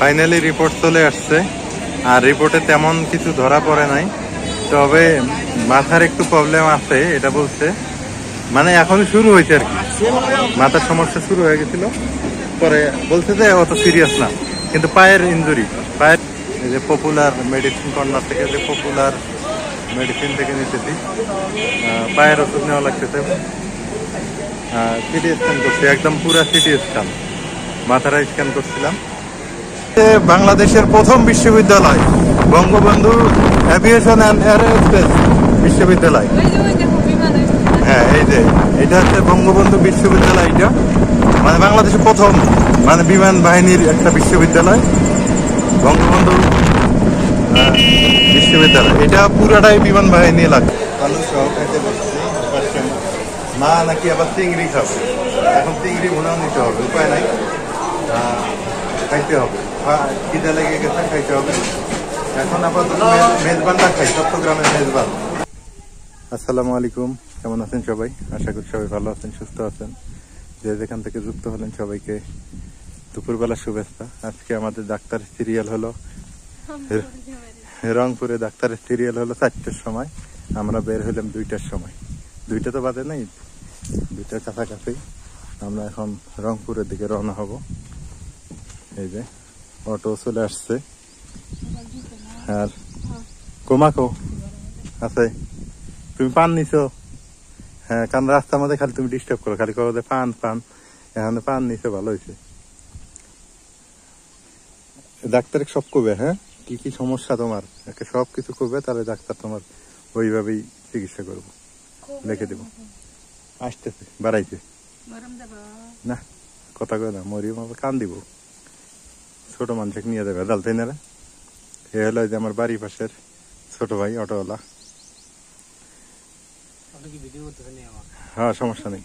Finally report চলে আসছে, আর রিপোর্টে তেমন কিছু ধরা পড়ে নাই, তবে মাথার একটু প্রবলেম আছে এটা বলছে। মানে এখন শুরু হয়েছে আর কি, মাথার সমস্যা শুরু হয়ে গেছিল, পরে বলছে যে অত সিরিয়াস না, কিন্তু পায়ের ইনজুরি, পায়ের এই যে পপুলার মেডিসিন কর্নার থেকে, যে পপুলার মেডিসিন থেকে নিতেছি, পায়ের ওষুধ নেওয়া লাগতেছে। সিটি স্ক্যান করছি, একদম পুরা সিটি স্ক্যান, মাথাটা স্ক্যান করছিলাম। বাংলাদেশের প্রথম বিশ্ববিদ্যালয় বঙ্গবন্ধু এভিয়েশন অ্যান্ড এরোস্পেস বিশ্ববিদ্যালয়। হ্যাঁ, এই যে এটা হচ্ছে বঙ্গবন্ধু বিশ্ববিদ্যালয়। এটা মানে বাংলাদেশের প্রথম মানে বিমান বাহিনীর একটা বিশ্ববিদ্যালয়, বঙ্গবন্ধু বিশ্ববিদ্যালয়। এটা পুরাটাই বিমান বাহিনী এলাকা। আলু সহ খাইতে বসছি, মা নাকি আবার চিংড়ি খাবে, এখন চিংড়ি ভুনাও নিতে হবে, উপায় নাই, খাইতে হবে, খিদে লেগে গেছে, খাইতে হবে। এখন আপাতত মেজবানটা খাই, চট্টগ্রামের মেজবান। আসসালামু আলাইকুম, কেমন আছেন সবাই? আশা করি সবাই ভালো আছেন, সুস্থ আছেন। যে যেখান থেকে যুক্ত হলেন সবাইকে দুপুরবেলা শুভেচ্ছা। আজকে আমাদের ডাক্তারের সিরিয়াল হলো রংপুরে, ডাক্তারের সিরিয়াল হলো 4টার সময়, আমরা বের হইলাম 2টার সময়। 2টা তো বাজে নাই, 2টার কাছাকাছি। আমরা এখন রংপুরের দিকে রওনা হব। এই যে অটো চলে আসছে, আর কোমাকো আছে। তুমি পান নিছো? হ্যাঁ, কারণ রাস্তার মধ্যে খালি তুমি ডিস্টার্ব করো, খালি কবে পান পান, এখানে পান নিছো, ভালো হয়েছে। ডাক্তার সব করবে, হ্যাঁ, কি কি সমস্যা তোমার সব কিছু করবে, তাহলে ডাক্তার তোমার ওইভাবেই চিকিৎসা করবো, লিখে দেবো। আসতেছে, বাড়াইছে না, কথা কয় না, মরিয়ম আবার কান দিব, ছোট মানুষকে নিয়ে দেবে ডাল, তাই না? এ হলো যে আমার বাড়ির পাশের ছোট ভাই অটোওয়ালা। হ্যাঁ, সমস্যা নেই।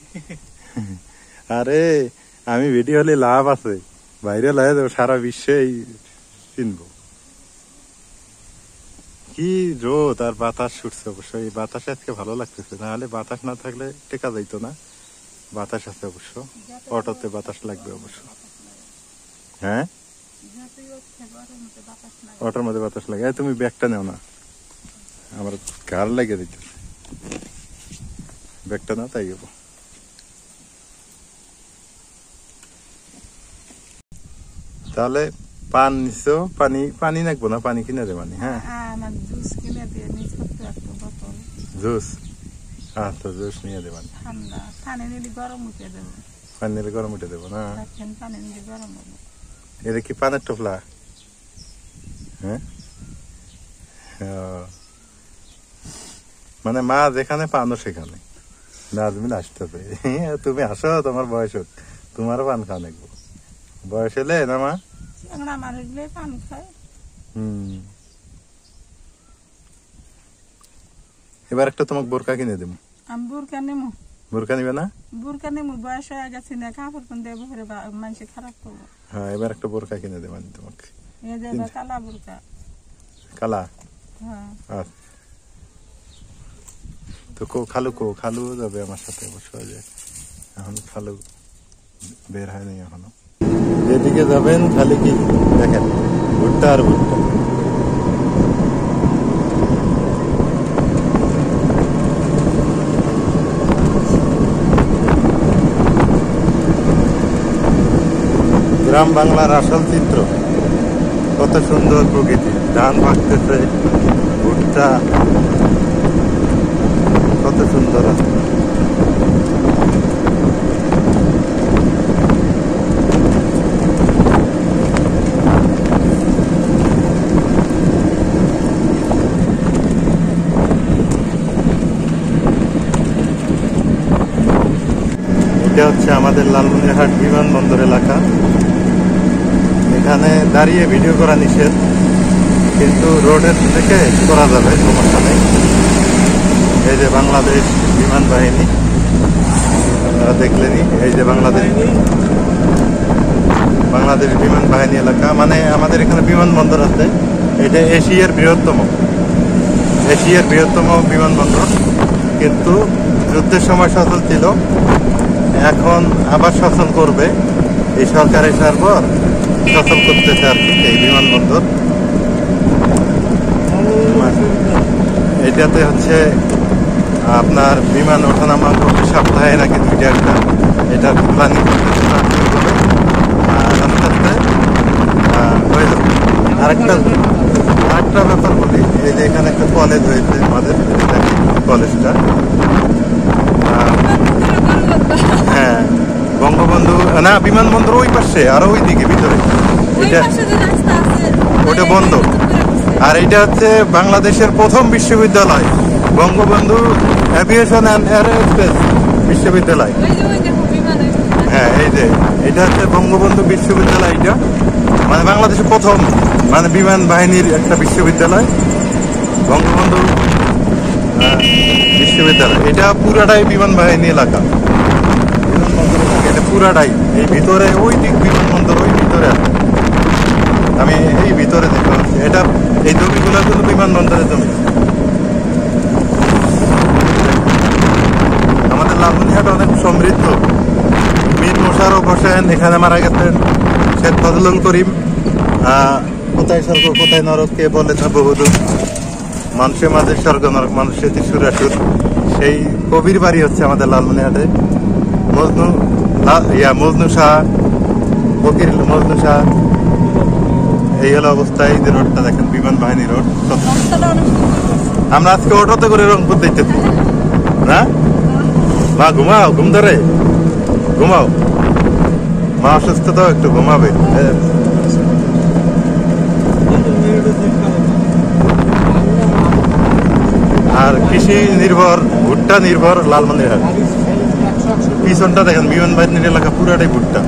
আরে আমি ভিডিও হলে লাভ আছে, বাইরে লাগে দেবো, সারা বিশ্বেই চিনবো। কি রোদ আর বাতাস ছুটছে, অবশ্যই বাতাস আজকে ভালো লাগতেছে, না হলে বাতাস না থাকলে টেকা যাইতো না। বাতাস আছে অবশ্য, অটোতে বাতাস লাগবে অবশ্য। হ্যাঁ, অটোর মধ্যে বাতাস লাগে। তুমি ব্যাগটা নেও না, আমার গার লাগিয়ে দিতেছে, ব্যাগটা না, তাই যাবো। তাহলে পান নিছো? পানি পানি নাকবো না, পানি কিনে দে মানে। হ্যাঁ, জুস, আচ্ছা জুস নিয়ে দে মানে। পানি নিলে গরম উঠে দেবো না? এটা কি পানের টোপলা? হ্যাঁ, মানে মা যেখানে পানো সেখানে নাজমিন আসতেছে। তুমি আসো, তোমার বয়স হোক, তোমারও পান খাওয়া লাগবো, বয়স হলে না মা? এবার একটা তোমাকে বোরকা কিনে দেবো। বোরকা নিবে না? বোরকা নেবো, বয়স হয়ে গেছে না, কাপড় কোন দেবো, মানুষ খারাপ করবো। হ্যাঁ, এবার একটা বোরকা কিনে দেবো তোমাকে, কালা বোরকা। কালা? হ্যাঁ। আচ্ছা, তো খালু যাবে আমার সাথে অবশ্যই। এখন খালু বের হয়নি এখনো। যেদিকে যাবেন খালি কি দেখেন, ভুট্টা আর ভুট্টা। গ্রাম বাংলার আসল চিত্র, কত সুন্দর প্রকৃতি, ধান পাকতেছে, ভুট্টা, কত সুন্দর। এটা হচ্ছে আমাদের লালমনিরহাট বিমানবন্দর এলাকা। এখানে দাঁড়িয়ে ভিডিও করা নিষেধ, কিন্তু রোডের থেকে করা যাবে, সমস্যা নেই। এই যে বাংলাদেশ বিমান বাহিনী, আপনারা দেখলেনই, এই যে বাংলাদেশ বিমান বাহিনী এলাকা। মানে আমাদের এখানে বিমানবন্দর আছে, এটা এশিয়ার বৃহত্তম বিমানবন্দর, কিন্তু যুদ্ধের সময় সচল ছিল, এখন আবার সচল করবে এই সরকার আসার পর। সচল করতেছে আর কি এই বিমানবন্দর। এটাতে হচ্ছে আপনার বিমান ওঠানামা করতে সপ্তাহে নাকি 2টা একটা এটা প্ল্যানিং করতেছে, আস্তে আস্তে হয়ে যাবে। আরেকটা ব্যাপার বলি, এই যে এখানে একটা কলেজ হয়েছে আমাদের, কলেজটা হ্যাঁ বঙ্গবন্ধু না বিমানবন্দর ওই পাশে আরো ওই দিকে ভিতরে, এটা ওটা বন্ধ। আর এটা হচ্ছে বাংলাদেশের প্রথম বিশ্ববিদ্যালয়, বঙ্গবন্ধু এভিয়েশন অ্যান্ড এরোস্পেস বিশ্ববিদ্যালয়। হ্যাঁ এই যে এটা হচ্ছে বঙ্গবন্ধু বিশ্ববিদ্যালয়, এটা মানে বাংলাদেশের প্রথম মানে বিমান বাহিনীর একটা বিশ্ববিদ্যালয়, বঙ্গবন্ধু বিশ্ববিদ্যালয়। এটা পুরাটাই বিমান বাহিনী এলাকা, এটা পুরাটাই এই ভিতরে ওই দিক বিমানবন্দর ওই ভিতরে আছে। আমি এই ভিতরে দেখতে পাচ্ছি এটা, এই জমিগুলো কিন্তু বিমানবন্দরের জমি। আমাদের লালমনিরহাট অনেক সমৃদ্ধ। মীর মোশাররফ হোসেন এখানে মারা গেছেন, শেখ ফজলুল করিম, কোথায় স্বর্গ কোথায় নরক কে বলে না বহুদূর, মানুষের মাঝে স্বর্গ নরক মানুষের সুরাসুর, সেই কবির বাড়ি হচ্ছে আমাদের লালমনিরহাটে। মজনু শাহ, ফকির মজনু শাহ, এই হলো অবস্থা। এই যে রোডটা দেখেন বিমান বাহিনী রোড। আমরা আজকে অটোতে করে রংপুর দেখতেছি না। মা ঘুমাও, ঘুম ধরে ঘুমাও, মা অসুস্থ তো একটু ঘুমাবে। আর কৃষি নির্ভর ভুট্টা নির্ভর লালমনিরহাট। পিছনটা দেখেন বিমান বাহিনীর এলাকা পুরাটাই ভুট্টা।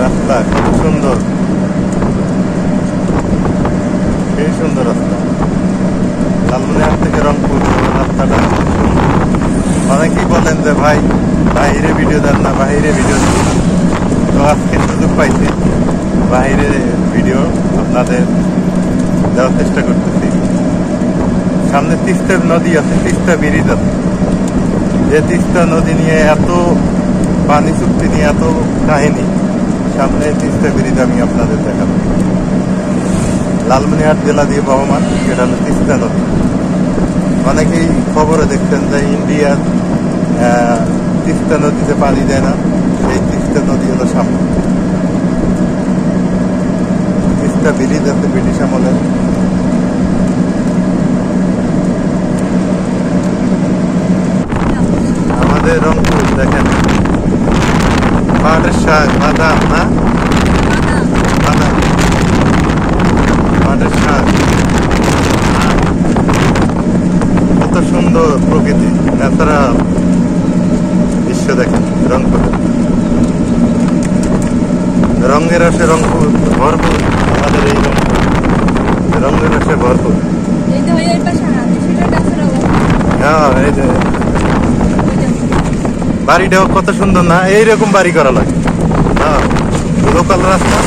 রাস্তা খুব সুন্দর, সেই সুন্দর রাস্তা লালমনিরহাট থেকে রংপুর রাস্তাটা। অনেকেই বলেন যে ভাই বাইরে ভিডিও দেন না, বাইরে ভিডিও দেন না। তো আজকে সুযোগ পাইছি বাইরে ভিডিও আপনাদের দেওয়ার চেষ্টা করতেছি। সামনে তিস্তা নদী আছে, তিস্তা ব্রিজ আছে। যে তিস্তা নদী নিয়ে এত পানি চুক্তি নিয়ে এত কাহিনী, সামনে তিস্তা ব্রিজ আমি আপনাদের দেখাবো। লালমনিরহাট জেলা দিয়ে বহমান, সেটা হলো তিস্তা নদী। অনেকেই খবরে দেখতেন যে ইন্ডিয়ার তিস্তা নদীতে পানি দেয় না, সেই তিস্তা নদী হলো সামনে। তিস্তা ব্রিজ আছে ব্রিটিশ আমলের। আমাদের রংপুর দেখেন পাটের শাক, বাদাম না বাদাম, পাটের শাক, কত সুন্দর প্রকৃতি, ন্যাচারাল দৃশ্য দেখেন রংপুরে। রঙের রসে রংপুর ভরপুর, আমাদের এই রংপুর রঙের রসে ভরপুর। হ্যাঁ এই যে বাড়িটাও কত সুন্দর না, এইরকম বাড়ি করা লাগে। হ্যাঁ লোকাল রাস্তা,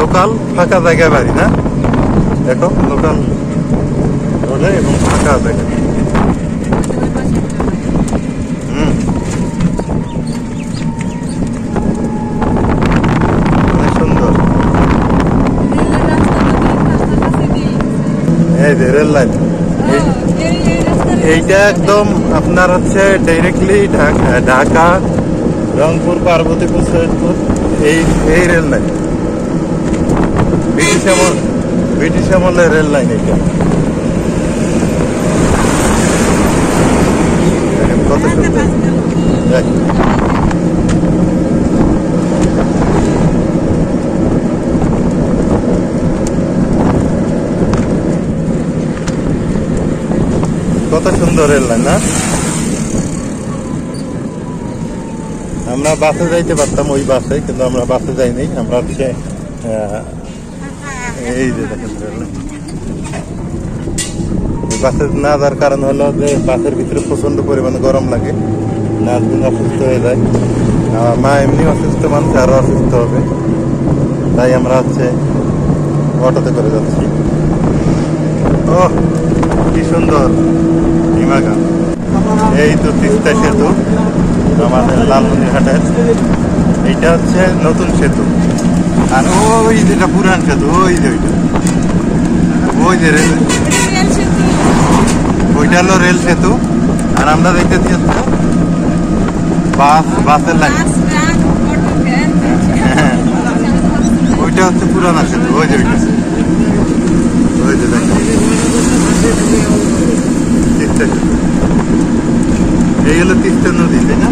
লোকাল ফাঁকা জায়গায় বাড়ি না, দেখো লোকাল রোডে এবং ফাঁকা জায়গা। অনেক সুন্দর। এই যে রেল লাইন, এইটা একদম আপনার হচ্ছে ডাইরেক্টলি ঢাকা রংপুর পার্বতীপুর সৈয়দপুর, এই রেল লাইন ব্রিটিশ আমলের রেল লাইন। এইটা কত সুন্দর, কত সুন্দর রেল লাইন না। আমরা বাসে যাইতে পারতাম, ওই বাসে, কিন্তু আমরা বাসে যাইনি। আমরা হচ্ছে এই যে দেখেন রেল লাইন। বাসে না যাওয়ার কারণ হলো যে বাসের ভিতরে প্রচন্ড পরিমাণে গরম লাগে, নাচগুলো অসুস্থ হয়ে যায়। আমার মা এমনি অসুস্থ, মানুষ আরো অসুস্থ হবে, তাই আমরা হচ্ছে অটোতে করে যাচ্ছি। ও কি সুন্দর হিমাগান। এই তো তিস্তা সেতু আমাদের লালমনিরহাটের। এইটা হচ্ছে নতুন সেতু, আর ওই যেটা পুরান সেতু, ওই যে রেল, ওইটা হলো রেল সেতু। আর আমরা দেখতেছি হচ্ছে বাসের লাইন। ওইটা হচ্ছে পুরানা সেতু, ওই যে তিস্তা সেতু। এই হলো তিস্তা নদী, তাই না?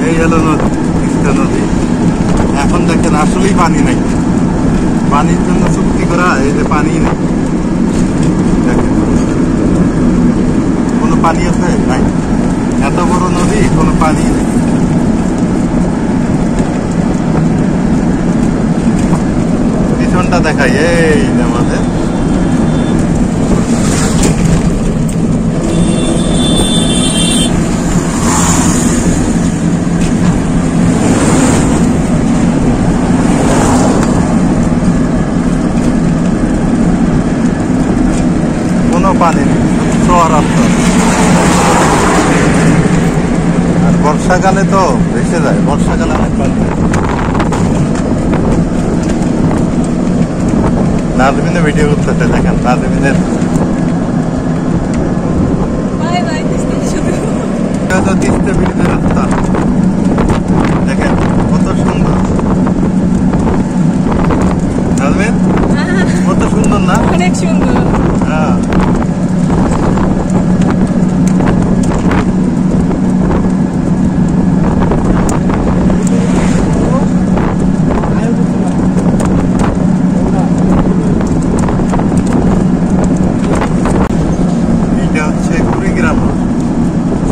এই হলো নদী, তিস্তা নদী। এখন দেখেন আসলেই পানি নাই, পানির জন্য চুক্তি করা, এই যে পানি নেই, দেখেন কোনো পানি আছে নাই, এত বড় নদী কোনো পানি নেই। পিছনটা দেখাই, এই আমাদের পানি রাস্তা। আর বর্ষাকালে তো ভেসে যায়, বর্ষাকালে অনেক পানি। নাজমিনে ভিডিও করতেছে, দেখেন নাজমিনের তিস্তা ব্রিজের রাস্তা দেখেন কত সুন্দর। নাজমিন কত সুন্দর না? অনেক সুন্দর। হ্যাঁ,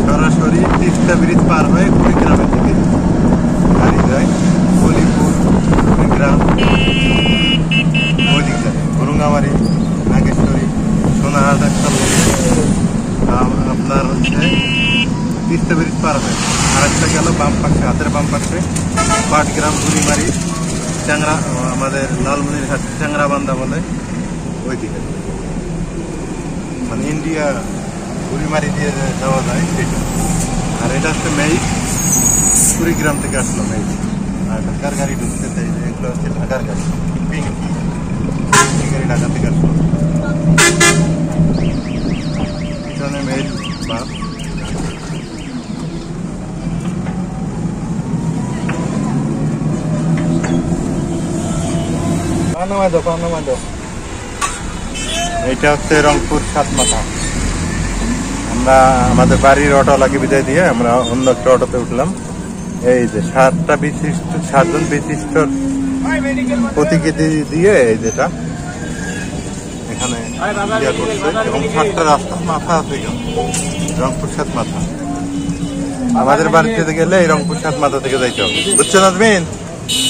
সরাসরি তিস্তা ব্রিজ পার হয়ে কুড়িগ্রামের দিকে গাড়ি যায়। বলিপুর, কুড়িগ্রাম, ওই দিক যায় গরুঙ্গামারি, নাগেশ্বরী, সোনাহাট, আপনার হচ্ছে তিস্তা ব্রিজ পার হয়ে। আর একটা গেল বাম পাশে, হাতের বাম পাশে পাটগ্রাম, বুড়িমারি, চ্যাংরা, আমাদের লালমনিরহাট চ্যাংরাবান্ধা বলে ওই দিকে, মানে ইন্ডিয়া বুড়িমারি দিয়ে যাওয়া যায় সেটা। আর এটা হচ্ছে মেই, কুড়িগ্রাম থেকে আসলো মেই। আর ঢাকার গাড়ি ঢুকতে চাই, এগুলো হচ্ছে ঢাকার গাড়ি, গাড়ি ঢাকা থেকে আসলো। পিছনে মেইল বাস। এইটা হচ্ছে রংপুর সাতমাথা। আমরা আমাদের বাড়ির অটোওয়ালাকে বিদায় দিয়ে আমরা অন্য একটা অটোতে উঠলাম। এই যে 7জন বিশিষ্ট প্রতিকৃতি দিয়ে এই যেটা এখানে এবং 7টা রাস্তার মাথা আছে, রংপুর সাতমাথা। আমাদের বাড়িতে গেলে এই রংপুর সাতমাথা থেকে যাইতে হবে, বুঝছো নাজমিন?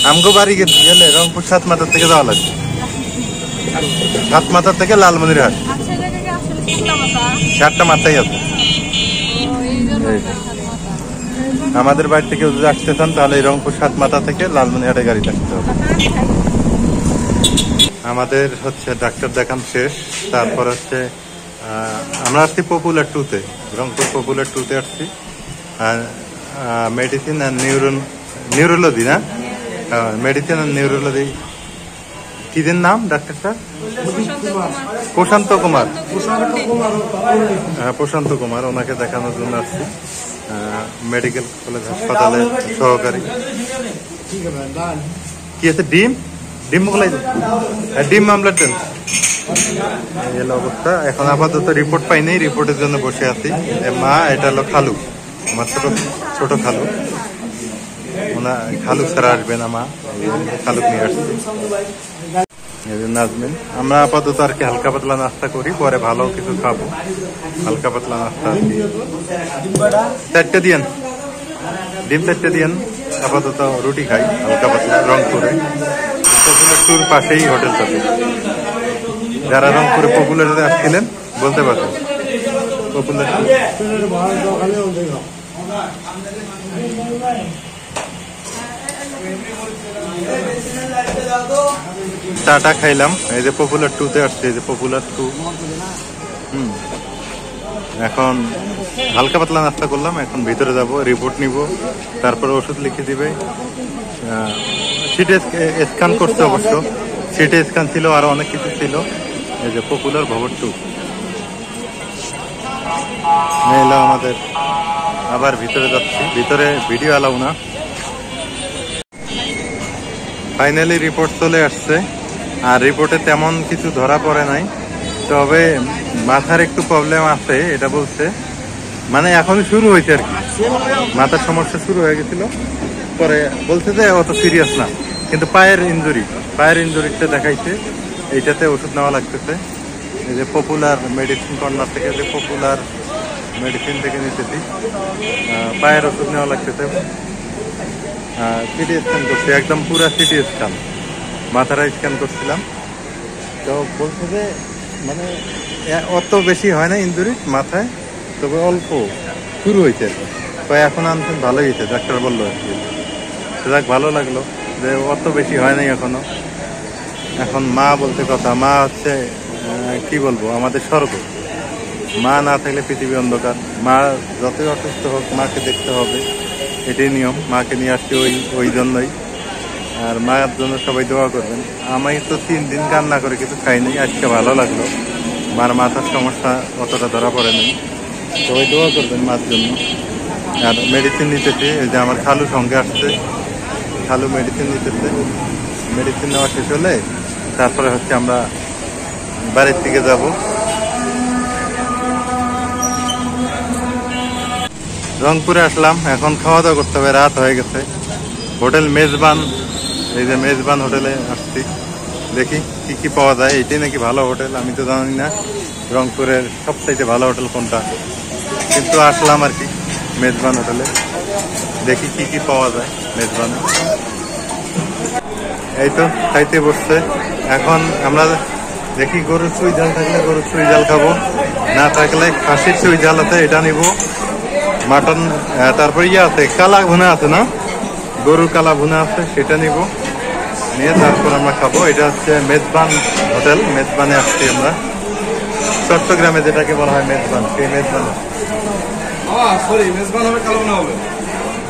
আমগো বাড়ি গেলে রংপুর সাতমাথা থেকে যাওয়া লাগবে, সাতমাথা থেকে লালমনিরহাট 7টা মাথাই আছে। আমাদের বাড়ি থেকে যদি আসতে চান তাহলে এই রংপুর সাতমাথা থেকে লালমনিরহাটে গাড়ি থাকতে হবে। আমাদের হচ্ছে ডাক্তার দেখান শেষ, তারপর হচ্ছে আমরা আসছি পপুলার 2-তে, রংপুর পপুলার 2-তে আসছি। আর মেডিসিন আর নিউরোলজি না, মেডিসিন আর নিউরোলজি কিদের নাম ডাক্তার স্যার? প্রশান্ত কুমার। হ্যাঁ, প্রশান্ত কুমার, ওনাকে দেখানোর জন্য আসছি। মেডিকেল কলেজ হাসপাতালের সহকারী। কি আছে? ডিম মোগলাই, ডিম মামলা টেন। এই হলো অবস্থা। এখন আপাতত রিপোর্ট পাই নাই, রিপোর্টের জন্য বসে আছি। মা, এটা হলো খালু, আমার ছোট খালু। ওনা খালু ছাড়া আসবে না মা, খালুক নিয়ে আসছি। নাজমিন, আমরা আপাতত আর কি হালকা পাতলা নাস্তা করি, পরে ভালো কিছু খাবো। হালকা পাতলা নাস্তা আর কি 4টে দিয়েন, ডিম 4টে দিয়েন। আপাতত রুটি খাই হালকা পাতলা। রংপুরে পপুলার 2-র পাশেই হোটেলটাতে। যারা রংপুরে পপুলারে আসছিলেন বলতে পারেন পপুলার 2। চাটা খাইলাম, এই যে পপুলার 2-তে আসছে, এই যে পপুলার 2। এখন হালকা পাতলা নাস্তা করলাম, এখন ভিতরে যাব, রিপোর্ট নিব, তারপরে ওষুধ লিখে দিবে। সিটি স্ক্যান করছে, অবশ্য সিটি স্ক্যান ছিল, আরো অনেক কিছু ছিল। এই যে পপুলার ভবন 2 এলো আমাদের। আবার ভিতরে যাচ্ছি, ভিতরে ভিডিও অ্যালাউ না। ফাইনালি রিপোর্ট চলে আসছে, আর রিপোর্টে তেমন কিছু ধরা পড়ে নাই, তবে মাথার একটু প্রবলেম আছে এটা বলছে। মানে এখন শুরু হয়েছে আর কি, মাথার সমস্যা শুরু হয়ে গেছিল, পরে বলছে যে অত সিরিয়াস না। কিন্তু পায়ের ইনজুরিতে দেখাইছে, এইটাতে ওষুধ নেওয়া লাগতেছে। এই যে পপুলার মেডিসিন কর্নার থেকে, যে পপুলার মেডিসিন থেকে নিতেছি, পায়ের ওষুধ নেওয়া লাগতেছে। সিটি স্ক্যান করছি, একদম পুরা সিটি স্ক্যান, মাথাটা স্ক্যান করছিলাম। তো বলছে যে মানে অত বেশি হয় না ইনজুরি মাথায়, তবে অল্প শুরু হয়েছে আর কি। এখন আনছেন, ভালো হয়েছে, ডাক্তার বললো আর কি। যাক, ভালো লাগলো যে অত বেশি হয় নাই এখনো। এখন মা বলতে কথা, মা হচ্ছে কি বলবো, আমাদের স্বর্গ। মা না থাকলে পৃথিবী অন্ধকার। মা যতই অসুস্থ হোক, মাকে দেখতে হবে, এটাই নিয়ম। মাকে নিয়ে আসছি ওই জন্যই। আর মায়ের জন্য সবাই দোয়া করবেন। আমি তো 3 দিন কান্না করে কিছু খাইনি, আজকে ভালো লাগলো। মার মাথার সমস্যা অতটা ধরা পড়েনি, সবাই দোয়া করবেন মার জন্য। আর মেডিসিন নিতেছি, এই যে আমার খালু সঙ্গে আসছে, খালু মেডিসিন নিতেছে। মেডিসিন নেওয়া শেষ হলে তারপরে হচ্ছে আমরা বাড়ির দিকে যাব। রংপুরে আসলাম, এখন খাওয়া দাওয়া করতে হবে, রাত হয়ে গেছে। হোটেল মেজবান, এই যে মেজবান হোটেলে আসছি, দেখি কি কি পাওয়া যায়। এটাই নাকি ভালো হোটেল, আমি তো জানি না রংপুরের সবচাইতে ভালো হোটেল কোনটা, কিন্তু আসলাম আর কি মেজবান হোটেলে। দেখি কি কি পাওয়া যায় মেজবানে। এই তো খাইতে বসছে। এখন আমরা দেখি, গরুর চুই ঝাল থাকলে গরুর চুই ঝাল খাবো, না থাকলে খাসির চুই ঝাল আছে, এটা নিব। মাটন, তারপর ইয়ে আছে, কালা ভুনা আছে না, গরুর কালা ভুনা আছে, সেটা নিব। নিয়ে তারপর আমরা খাবো। এটা হচ্ছে মেজবান হোটেল, মেজবানে আসছি আমরা, চট্টগ্রামে যেটাকে বলা হয় মেজবান, সেই মেজবান।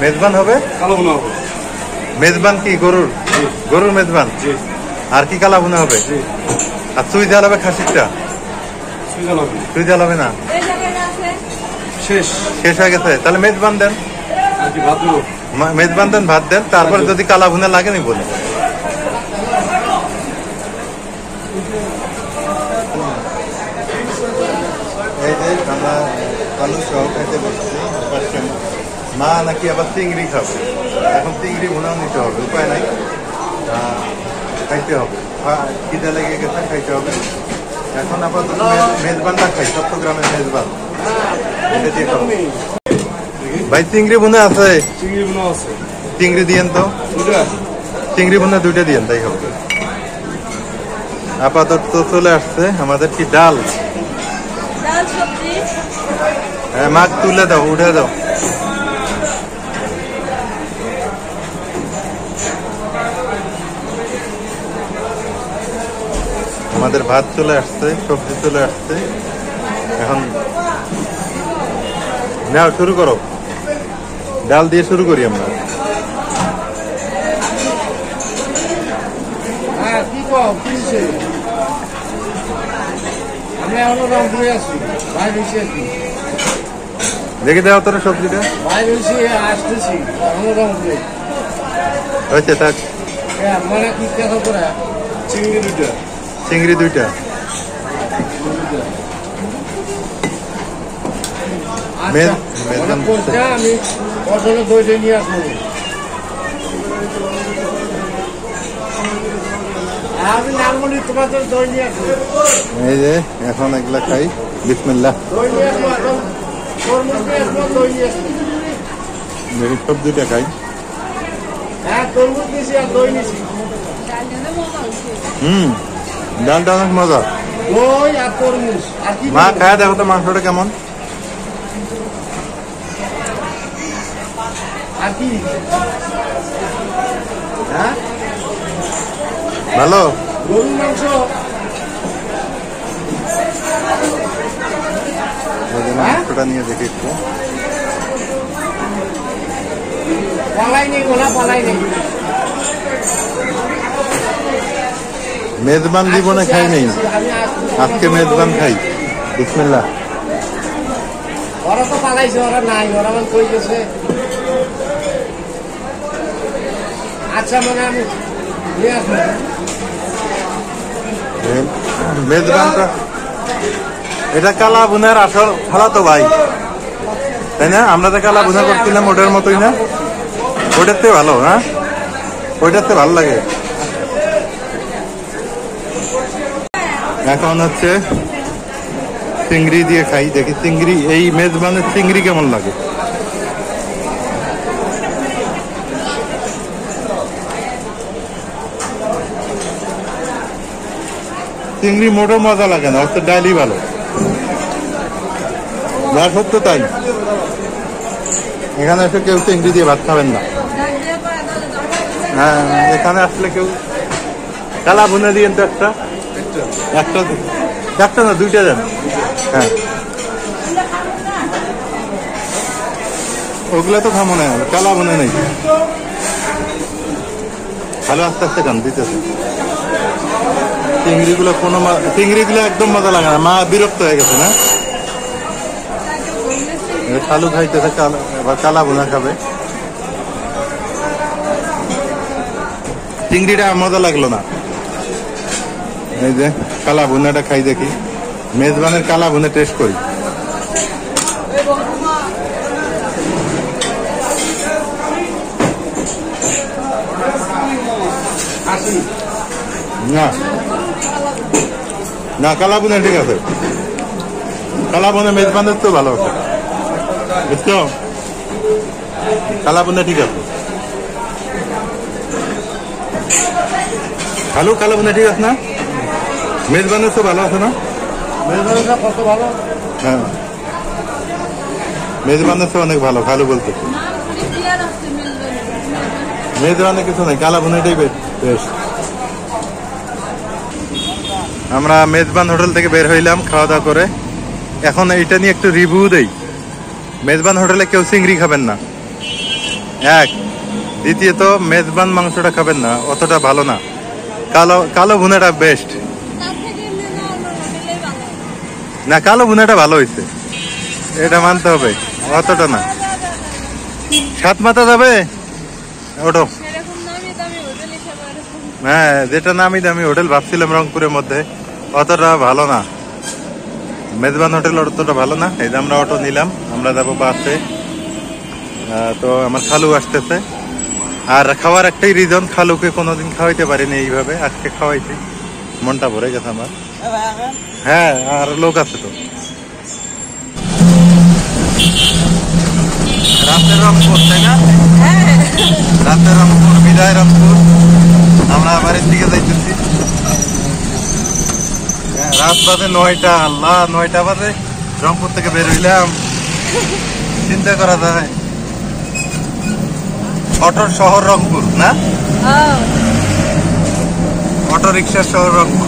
মেজবান হবে, মেজবান কি গরুর মেজবান, আর কি কালা ভুনা হবে, আর চুই ঝাল হবে খাসিরটা। চুই ঝাল হবে না, শেষ হয়ে গেছে। তাহলে মেজবান দেন, মেজবান দেন, ভাত দেন, তারপরে যদি কালা ভুনা লাগে নি বলে। এই যে আমরা আলু সহ খাইতে বসছি, মা নাকি আবার চিংড়ি খাবে। এখন চিংড়ি ভুনাও নিতে হবে, উপায় নাই, খাইতে হবে, খিদে লেগে গেছে, খাইতে হবে। এখন আপাতত মেজবানটা খাই, চট্টগ্রামের মেজবান, এটা দিয়ে খাবো। ভাই চিংড়ি ভুনা আছে? চিংড়ি দিয়েন তো, চিংড়ি ভুনা 2টা দিয়েন, তাই হবে। আপাতত চলে আসছে আমাদের কি ডাল, হ্যাঁ মাছ তুলে দাও, উঠে দাও। আমাদের ভাত চলে আসছে, সবজি চলে আসছে। এখন নাও, শুরু করো, ডাল দিয়ে শুরু করি আমরা। দেখে দাও তোর সবজিটা হয়েছে, থাক। চিংড়ি 2টা। এই যে এখন এগুলা খাই, বিসমিল্লাহ। সবজিটা খাই। ডালটা অনেক মজা। মা খায় দেখো তো মাংসটা কেমন। ভালো গরুর মাংস। মাংসটা নিয়ে দেখি একটু। মেজবান জীবনে খাই নেই, আজকে মেজবান খাই। বিসমিল্লাহ। ওরা তো পালাইছে, ওরা নাই, ওরা আমার কই গেছে। আচ্ছা মনে আমি নিয়ে আসবো। মেজবানটা এটা কালা বুনের আসল খালা তো ভাই, তাই না? আমরা তো কালা বুনা করছিলাম ওটার মতোই না, ওটার থেকে ভালো। হ্যাঁ, ওইটার থেকে ভালো লাগে। এখন হচ্ছে চিংড়ি দিয়ে খাই, দেখি চিংড়ি, এই মেজবানের চিংড়ি কেমন লাগে। চিংড়ি মোটো মজা লাগে না, হচ্ছে ডালি ভালো, যা সত্য তাই। এখানে এসে কেউ চিংড়ি দিয়ে ভাত খাবেন না। হ্যাঁ, এখানে আসলে কেউ কালা ভুনা দিয়ে তো একটা একটা না, দুইটা দেন। হ্যাঁ, ওগুলা তো খামো না, কালা ভুনা নেই। ভালো আস্তে আস্তে খান দিতেছে। চিংড়িগুলো চিংড়িগুলো একদম মজা লাগে না, মা বিরক্ত হয়ে গেছে না। কালু খাইতেছে, এবার কালা ভুনা খাবে। চিংড়িটা মজা লাগলো না। এই যে কালা ভুনাটা খাই দেখি, মেজবানের কালা ভুনা টেস্ট করি। না না, কালা ভুনা ঠিক আছে, কালা ভুনা মেজবানের তো ভালো আছে, বুঝছো? কালা ভুনা ঠিক আছে, ভালো কালা ভুনা ঠিক আছে না? মেজবানের তো ভালো আছে না? মেজবানের কত ভালো। হ্যাঁ, মেজবানের তো অনেক ভালো, ভালো বলতে। মেজবানের কিছু নাই, কালা ভুনাটাই বেশ। আমরা মেজবান হোটেল থেকে বের হইলাম খাওয়া দাওয়া করে। এখন এইটা নিয়ে একটু রিভিউ দেই। মেজবান হোটেলে কেউ চিংড়ি খাবেন না, এক। দ্বিতীয়ত মেজবান মাংসটা খাবেন না, অতটা ভালো না। কালো ভুনাটা বেস্ট না, কালো ভুনাটা ভালো হয়েছে, এটা মানতে হবে, অতটা না। সাত মাথা যাবে ওটো। হ্যাঁ, যেটা নামি দামি হোটেল ভাবছিলাম রংপুরের মধ্যে, অতটা ভালো না। মেজবান হোটেল অতটা ভালো না। এই যে আমরা অটো নিলাম, আমরা যাবো বাসে। তো আমার খালু আসতেছে। আর খাওয়ার একটাই রিজন, খালুকে কোনোদিন খাওয়াইতে পারিনি এইভাবে, আজকে খাওয়াইছি, মনটা ভরে গেছে আমার। হ্যাঁ, আর লোক আছে তো। রাতের রংপুর, তাই না? রাতের রংপুর, বিদায় রংপুর। আমরা বাড়ির দিকে যাইতেছি। রাত বাজে 9টা, আল্লাহ 9টা বাজে রংপুর থেকে বের হইলাম। চিন্তা করা যায়, অটোর শহর রংপুর না, অটো রিক্সার শহর রংপুর।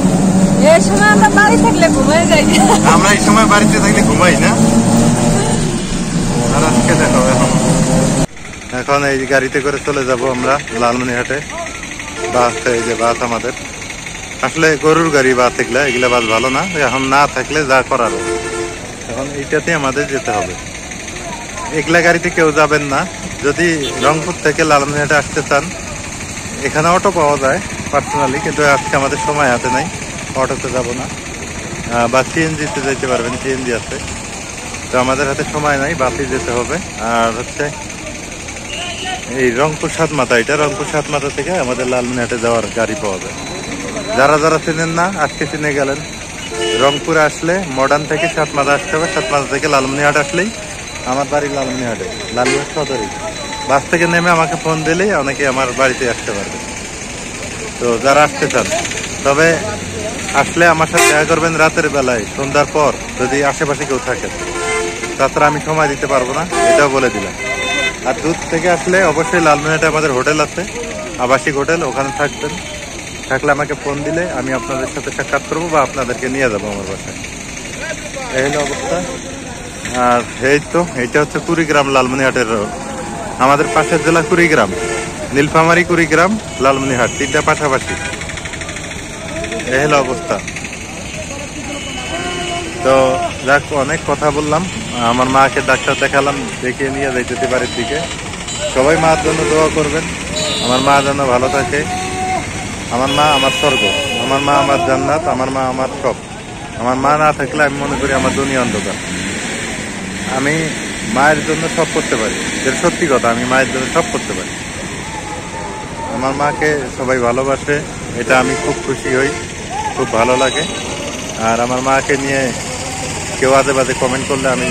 আমরা এই সময় বাড়িতে থাকলে ঘুমাই না। আর আজকে দেখো, এখন এই গাড়িতে করে চলে যাব আমরা লালমনিরহাটে। বাস, এই যে বাস আমাদের, আসলে গরুর গাড়ি বাস, এগুলা বাস ভালো না। এখন না থাকলে যা করার, এখন এইটাতে আমাদের যেতে হবে। এগুলা গাড়িতে কেউ যাবেন না। যদি রংপুর থেকে লালমনিরহাটে আসতে চান, এখানে অটো পাওয়া যায় পার্সোনালি, কিন্তু আজকে আমাদের সময় হাতে নাই, অটোতে যাব না। বা সিএনজিতে যেতে পারবেন, সিএনজি আছে। তো আমাদের হাতে সময় নাই, বাসে যেতে হবে। আর হচ্ছে এই রংপুর সাতমাথা, এটা রংপুর সাতমাথা থেকে আমাদের লালমনিরহাটে যাওয়ার গাড়ি পাওয়া যায়। যারা যারা চেনেন না, আজকে চিনে গেলেন। রংপুরে আসলে মডার্ন থেকে সাতমাথা আসতে হবে, সাতমাথা থেকে লালমনিরহাট আসলেই আমার বাড়ি লালমনিরহাটে, লালমনিরহাট সদরে। বাস থেকে নেমে আমাকে ফোন দিলেই অনেকে আমার বাড়িতে আসতে পারবে। তো যারা আসতে চান, তবে আসলে আমার সাথে দেখা করবেন রাতের বেলায়, সন্ধ্যার পর, যদি আশেপাশে কেউ থাকে। তাছাড়া আমি সময় দিতে পারবো না, এটাও বলে দিলাম। আর দূর থেকে আসলে অবশ্যই লালমনিরহাটে আমাদের হোটেল আছে, আবাসিক হোটেল, ওখানে থাকবেন। থাকলে আমাকে ফোন দিলে আমি আপনাদের সাথে সাক্ষাৎ করবো বা আপনাদেরকে নিয়ে যাবো আমার বাসায়। এই হলো অবস্থা। আর এই তো এটা হচ্ছে কুড়িগ্রাম লালমনিহাটের রোড। আমাদের পাশের জেলা কুড়িগ্রাম, নীলফামারী, কুড়িগ্রাম, লালমনিহাট, তিনটা পাশাপাশি। এই হলো অবস্থা। তো যাক, অনেক কথা বললাম। আমার মাকে ডাক্তার দেখালাম, দেখিয়ে নিয়ে যাইতেছি বাড়ির দিকে। সবাই মার জন্য দোয়া করবেন, আমার মা যেন ভালো থাকে। আমার মা আমার স্বর্গ, আমার মা আমার জান্নাত, আমার মা আমার সব। আমার মা না থাকলে আমি মনে করি আমার দুনিয়া অন্ধকার। আমি মায়ের জন্য সব করতে পারি, এর সত্যি কথা, আমি মায়ের জন্য সব করতে পারি। আমার মাকে সবাই ভালোবাসে, এটা আমি খুব খুশি হই, খুব ভালো লাগে। আর আমার মাকে নিয়ে কেউ আজে বাজে কমেন্ট করলে আমি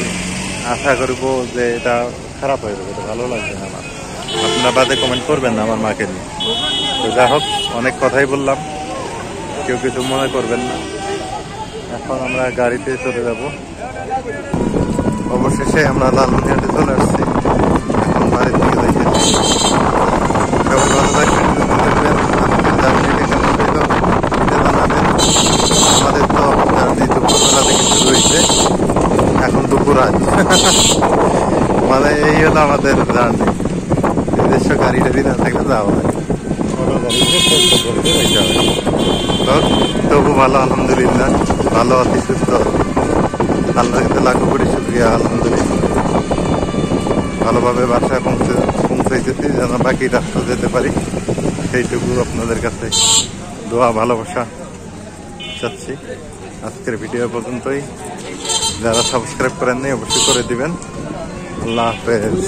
আশা করবো যে এটা খারাপ হয়ে যাবে, এটা ভালো লাগবে না আমার। আপনারা বাজে কমেন্ট করবেন না আমার মাকে নিয়ে। তো যা হোক, অনেক কথাই বললাম, কেউ কিছু মনে করবেন না। এখন আমরা গাড়িতে চলে যাব। অবশেষে আমরা লালমনিহাটে চলে আসছি, এখন বাড়ির দিকে যাইতেছি। সবাই ভালো থাকবেন, সুস্থ থাকবেন। আমাদের জার্নিটি কেমন হইল এটা জানাবেন। আমাদের তো জার্নি দুপুরবেলা থেকে শুরু হয়েছে, এখন দুপুর আজ। মানে এই হলো আমাদের জার্নি। নিজস্ব গাড়ি টাড়ি না থাকলে যাওয়া হয়, অটো গাড়িতে তবু ভালো, আলহামদুলিল্লাহ ভালো আছি, সুস্থ। আল্লাহকে লাখো কোটি শুকরিয়া, আলহামদুলিল্লাহ। ভালোভাবে বাসায় পৌঁছাইতেছি, যেন বাকি রাস্তা যেতে পারি, সেইটুকু আপনাদের কাছে দোয়া ভালোবাসা চাচ্ছি। আজকের ভিডিও পর্যন্তই। যারা সাবস্ক্রাইব করেননি অবশ্যই করে দিবেন। আল্লাহ হাফেজ।